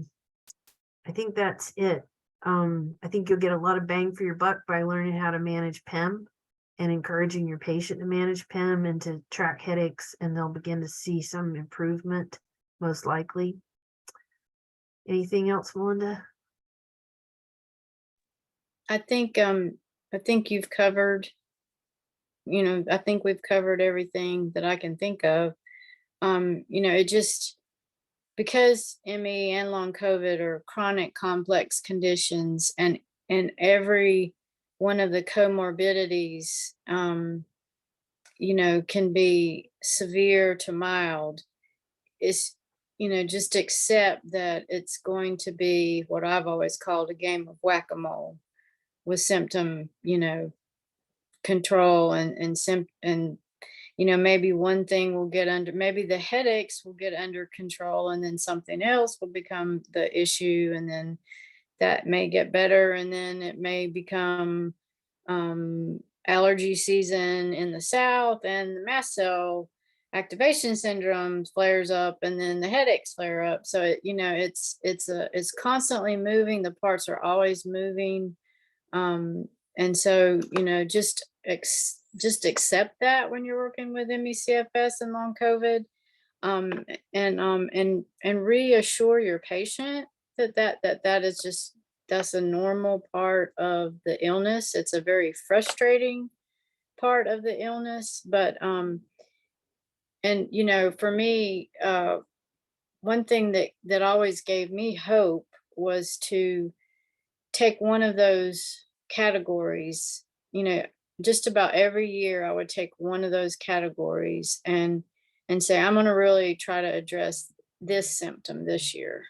think that's it. I think you'll get a lot of bang for your buck by learning how to manage PEM and encouraging your patient to manage PEM and to track headaches, and they'll begin to see some improvement, most likely. Anything else, Melinda? I think you've covered, I think we've covered everything that I can think of. It just, because ME and long COVID are chronic complex conditions, and every one of the comorbidities, can be severe to mild, is, just accept that it's going to be what I've always called a game of whack-a-mole with symptom, control and maybe one thing will get under, maybe the headaches will get under control, and then something else will become the issue, and then that may get better, and then it may become allergy season in the south, and the mast cell activation syndrome flares up, and then the headaches flare up. So it's constantly moving. The parts are always moving, and so just accept that when you're working with ME/CFS and long COVID, and reassure your patient that is just, that's a normal part of the illness. It's a very frustrating part of the illness, but for me, one thing that always gave me hope was to take one of those categories. Just about every year I would take one of those categories and say, I'm going to really try to address this symptom this year,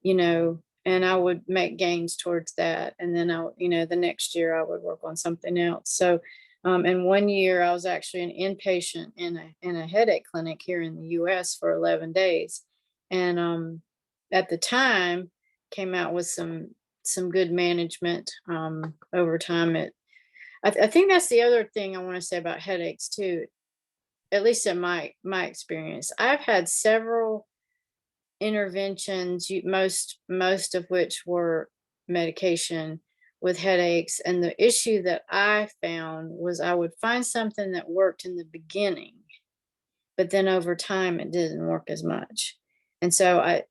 and I would make gains towards that. And then the next year I would work on something else. So, and one year I was actually an inpatient in a headache clinic here in the US for 11 days. And at the time came out with some good management over time. I think that's the other thing I want to say about headaches too, at least in my experience. I've had several interventions, most of which were medication, with headaches. And the issue that I found was I would find something that worked in the beginning, but then over time it didn't work as much. And so I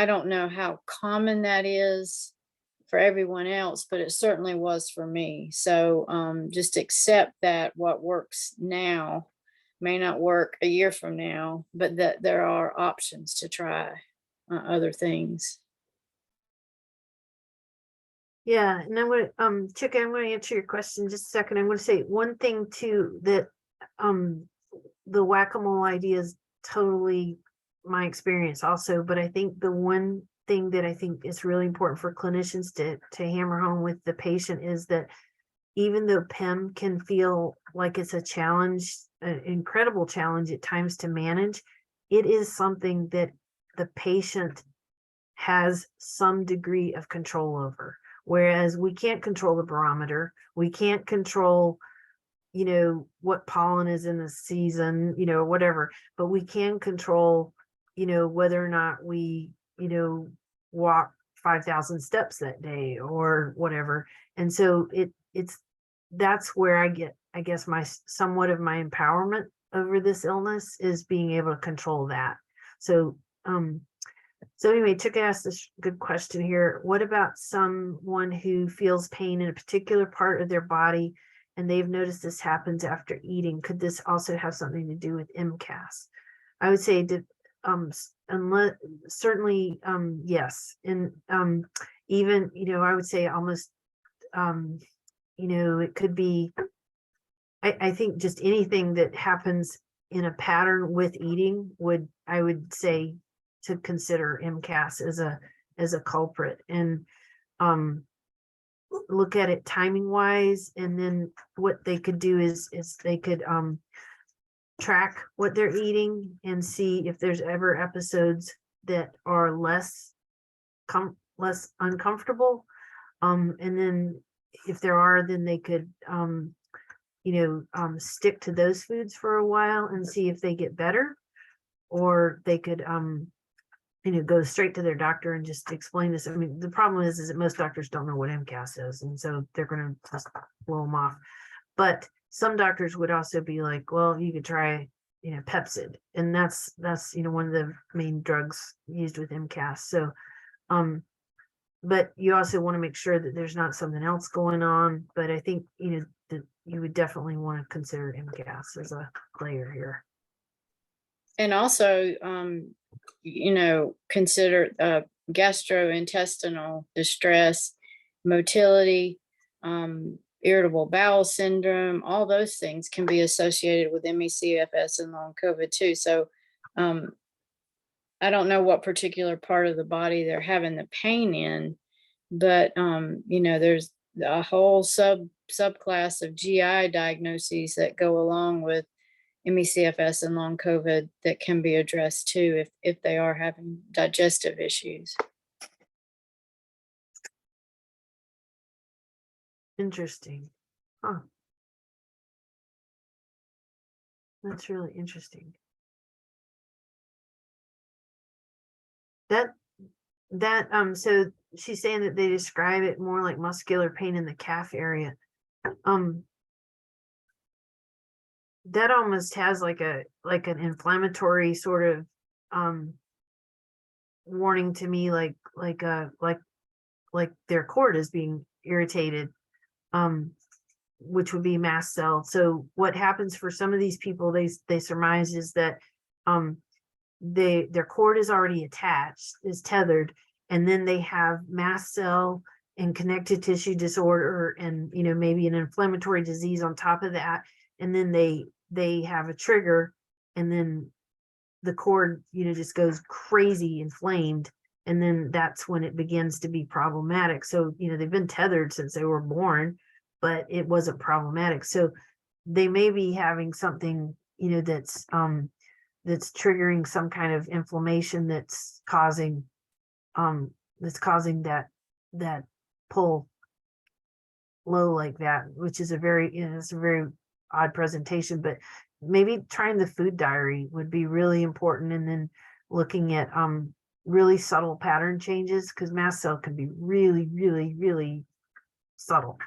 don't know how common that is for everyone else, but it certainly was for me. So just accept that what works now may not work a year from now, but that there are options to try other things. Yeah, and I'm going to Chicken, I'm going to answer your question in just a second. I'm going to say one thing too, that the whack-a-mole idea is totally my experience also, but I think the one thing that I think is really important for clinicians to hammer home with the patient is that even though PEM can feel like it's a challenge, an incredible challenge at times to manage, it is something that the patient has some degree of control over. Whereas we can't control the barometer, we can't control, what pollen is in the season, whatever, but we can control, whether or not we, walk 5,000 steps that day or whatever. And so that's where I get, I guess, somewhat of my empowerment over this illness is being able to control that. So So anyway, Took asked this good question here. What about someone who feels pain in a particular part of their body and they've noticed this happens after eating? Could this also have something to do with MCAS? I would say that unless certainly yes. And even, I would say almost it could be, I think just anything that happens in a pattern with eating I would say to consider MCAS as a culprit, and look at it timing wise. And then what they could do is they could track what they're eating and see if there's ever episodes that are less uncomfortable. And then if there are, then they could stick to those foods for a while and see if they get better, or they could go straight to their doctor and just explain this. I mean, the problem is that most doctors don't know what MCAS is, and so they're going to just blow them off. But some doctors would also be like, well, you could try Pepsid, and that's one of the main drugs used with MCAS. So but you also want to make sure that there's not something else going on. But I think that you would definitely want to consider MCAS as a player here. And also, consider gastrointestinal distress, motility, irritable bowel syndrome. All those things can be associated with ME/CFS and long COVID too. So I don't know what particular part of the body they're having the pain in, but there's a whole subclass of GI diagnoses that go along with ME/CFS and long COVID that can be addressed too if they are having digestive issues. Interesting. Huh. That's really interesting. So she's saying that they describe it more like muscular pain in the calf area. That almost has like an inflammatory sort of warning to me, like their cord is being irritated, which would be mast cell. So what happens for some of these people, they surmise, is that their cord is already attached, is tethered, and then they have mast cell and connective tissue disorder, and maybe an inflammatory disease on top of that, and then they have a trigger, and then the cord just goes crazy inflamed, and then that's when it begins to be problematic. So they've been tethered since they were born, but it wasn't problematic. So they may be having something that's triggering some kind of inflammation that's causing that pull low like that, which is it's a very odd presentation. But maybe trying the food diary would be really important, and then looking at really subtle pattern changes, because mast cell can be really, really, really subtle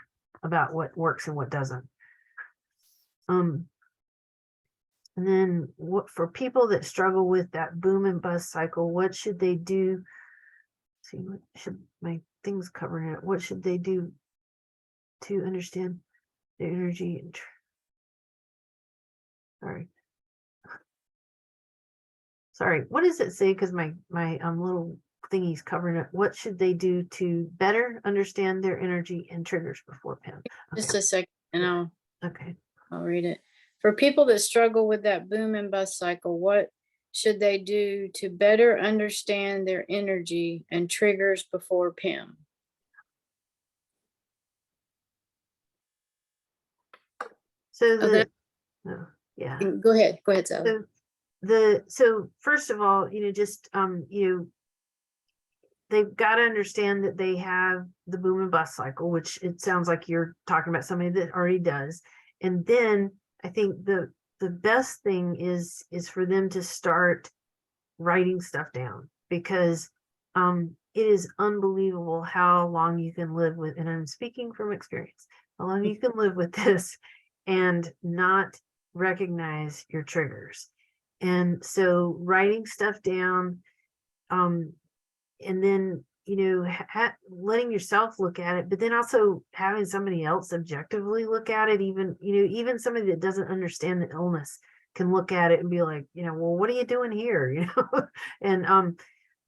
about what works and what doesn't. And then for people that struggle with that boom and bust cycle, what should they do? See, what should my things covering it? What should they do to understand their energy and sorry, what does it say? Because my little thingy's covering it. What should they do to better understand their energy and triggers before PIM? Just a second, and I'll read it. For people that struggle with that boom and bust cycle, what should they do to better understand their energy and triggers before PIM? So yeah. Go ahead, Sally. So first of all, just they've got to understand that they have the boom and bust cycle, which it sounds like you're talking about somebody that already does. And then I think the best thing is for them to start writing stuff down, because it is unbelievable how long you can live with, and I'm speaking from experience, how long you can live with this and not recognize your triggers. And so writing stuff down, and then, letting yourself look at it, but then also having somebody else objectively look at it, even somebody that doesn't understand the illness can look at it and be like, well, what are you doing here? And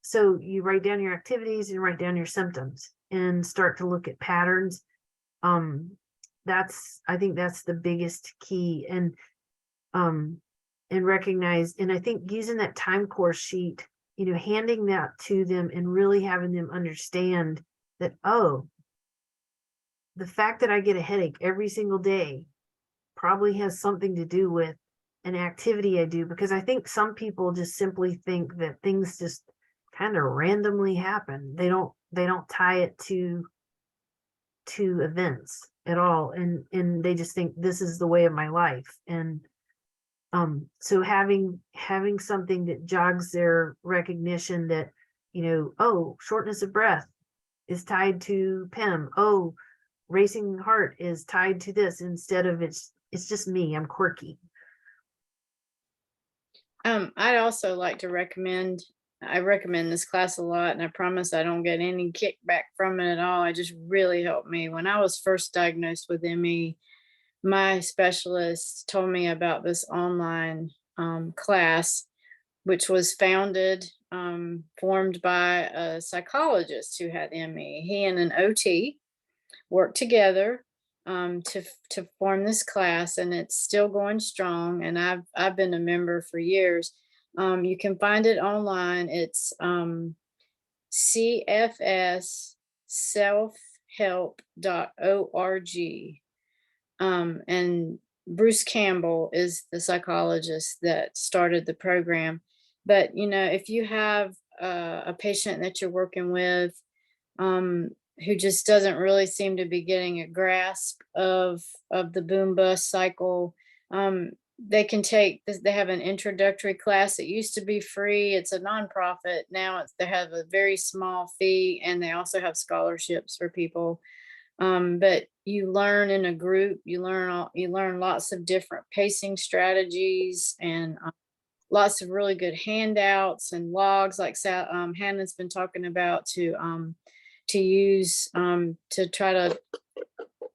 so you write down your activities and write down your symptoms and start to look at patterns. I think that's the biggest key. And recognize, and I think using that time course sheet, handing that to them and really having them understand that, oh, the fact that I get a headache every single day probably has something to do with an activity I do, because I think some people just simply think that things just kind of randomly happen. They don't tie it to events at all, and they just think this is the way of my life. And so having something that jogs their recognition that, oh, shortness of breath is tied to PEM. Oh, racing heart is tied to this, instead of it's just me, I'm quirky. I'd also like to recommend, I recommend this class a lot, and I promise I don't get any kickback from it at all. It just really helped me. When I was first diagnosed with ME, my specialist told me about this online class, which was formed by a psychologist who had ME. He and an OT worked together to form this class, and it's still going strong. And I've been a member for years. You can find it online. It's CFS selfhelp.org. And Bruce Campbell is the psychologist that started the program. But if you have a patient that you're working with who just doesn't really seem to be getting a grasp of the boom bust cycle, they can take this. They have an introductory class that used to be free. It's a nonprofit now. They have a very small fee, and they also have scholarships for people. But you learn in a group. You learn lots of different pacing strategies, and lots of really good handouts and logs, like Hannah's been talking about, to use to try to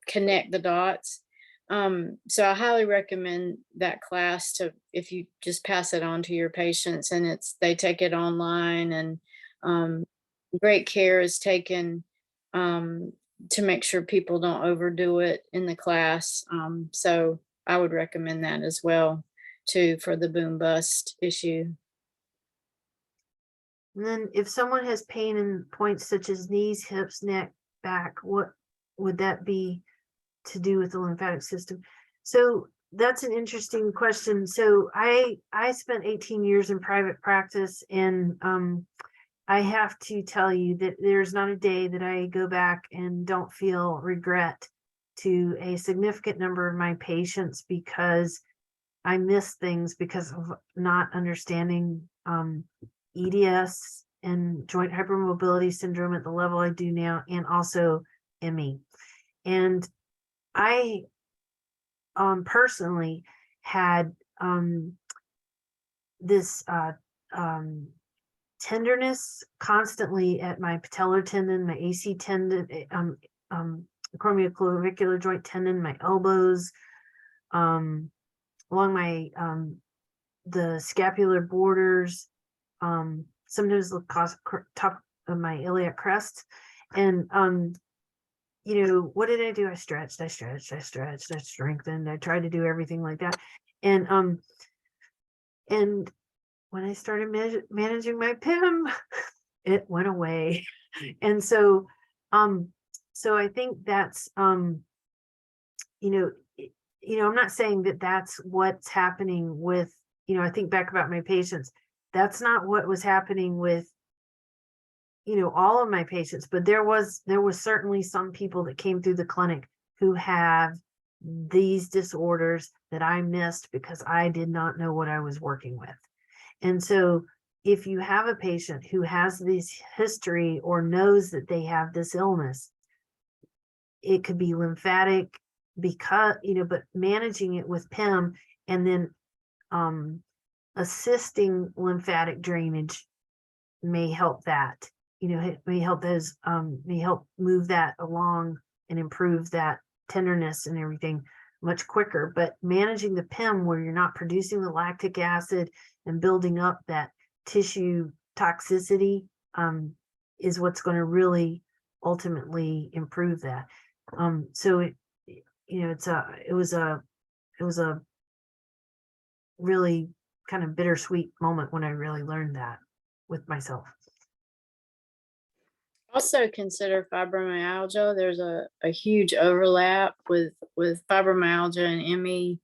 connect the dots. So I highly recommend that class if you just pass it on to your patients, and they take it online, and great care is taken to make sure people don't overdo it in the class. So I would recommend that as well too, for the boom bust issue. And then if someone has pain in points such as knees, hips, neck, back, what would that be to do with the lymphatic system? So that's an interesting question. So I spent 18 years in private practice, and I have to tell you that there's not a day that I go back and don't feel regret to a significant number of my patients, because I miss things because of not understanding EDS and joint hypermobility syndrome at the level I do now, and also ME. And I personally had this tenderness constantly at my patellar tendon, my AC tendon, acromioclavicular joint tendon, my elbows, along my the scapular borders, sometimes the top of my iliac crest. And what did I do? I stretched, I strengthened, I tried to do everything like that. And when I started managing my PEM, it went away. And so I think that's I'm not saying that that's what's happening with, I think back about my patients. That's not what was happening with, all of my patients, but there was certainly some people that came through the clinic who have these disorders that I missed because I did not know what I was working with. And so if you have a patient who has this history or knows that they have this illness, it could be lymphatic, because, but managing it with PEM, and then assisting lymphatic drainage may help that. may help those, may help move that along and improve that tenderness and everything much quicker. But managing the PIM where you're not producing the lactic acid and building up that tissue toxicity, is what's going to really ultimately improve that. So it was a really kind of bittersweet moment when I really learned that with myself. Also consider fibromyalgia. There's a huge overlap with fibromyalgia and ME.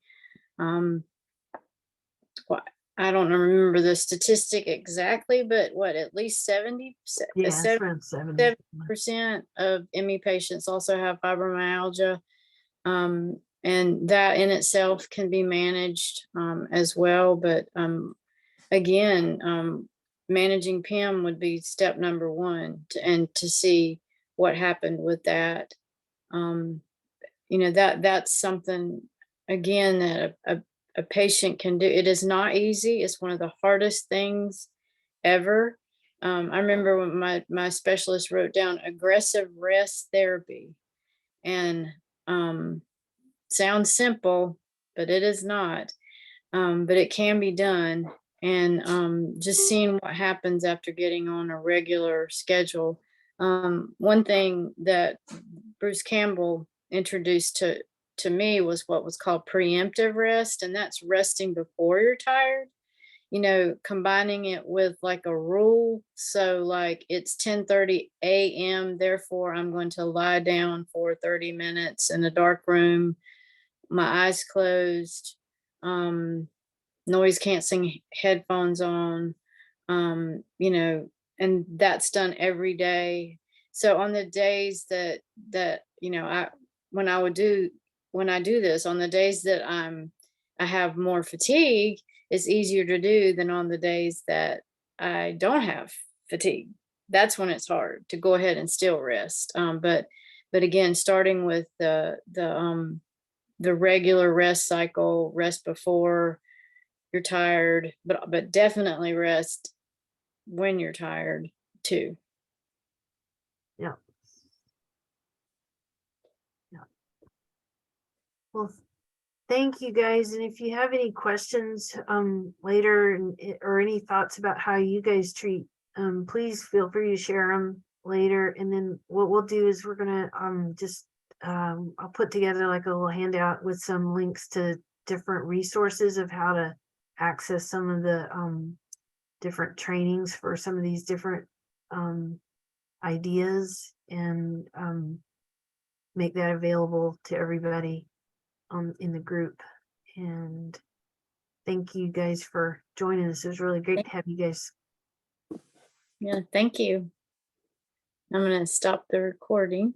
What I don't remember the statistic exactly, but what, at least 70 Yeah, it's around 70. 70% of ME patients also have fibromyalgia. And that in itself can be managed as well. But again, managing PIM would be step number one, and to see what happened with that. That's something, again, that a patient can do. It is not easy. It's one of the hardest things ever. I remember when my specialist wrote down aggressive rest therapy, and sounds simple, but it is not. But it can be done. And just seeing what happens after getting on a regular schedule. One thing that Bruce Campbell introduced to me was what was called preemptive rest, and that's resting before you're tired. Combining it with like a rule. So like it's 10:30 a.m. Therefore, I'm going to lie down for 30 minutes in a dark room, my eyes closed, noise canceling headphones on, and that's done every day. So on the days that when I do this, on the days that I have more fatigue, it's easier to do than on the days that I don't have fatigue. That's when it's hard to go ahead and still rest. But again, starting with the regular rest cycle, rest before you're tired, but definitely rest when you're tired too. Yeah. Yeah. Well, thank you guys. And if you have any questions later or any thoughts about how you guys treat, please feel free to share them later. And then what we'll do is we're gonna I'll put together like a little handout with some links to different resources of how to access some of the different trainings for some of these different ideas, and make that available to everybody in the group. And thank you guys for joining us. It was really great to have you guys. Yeah, thank you. I'm going to stop the recording.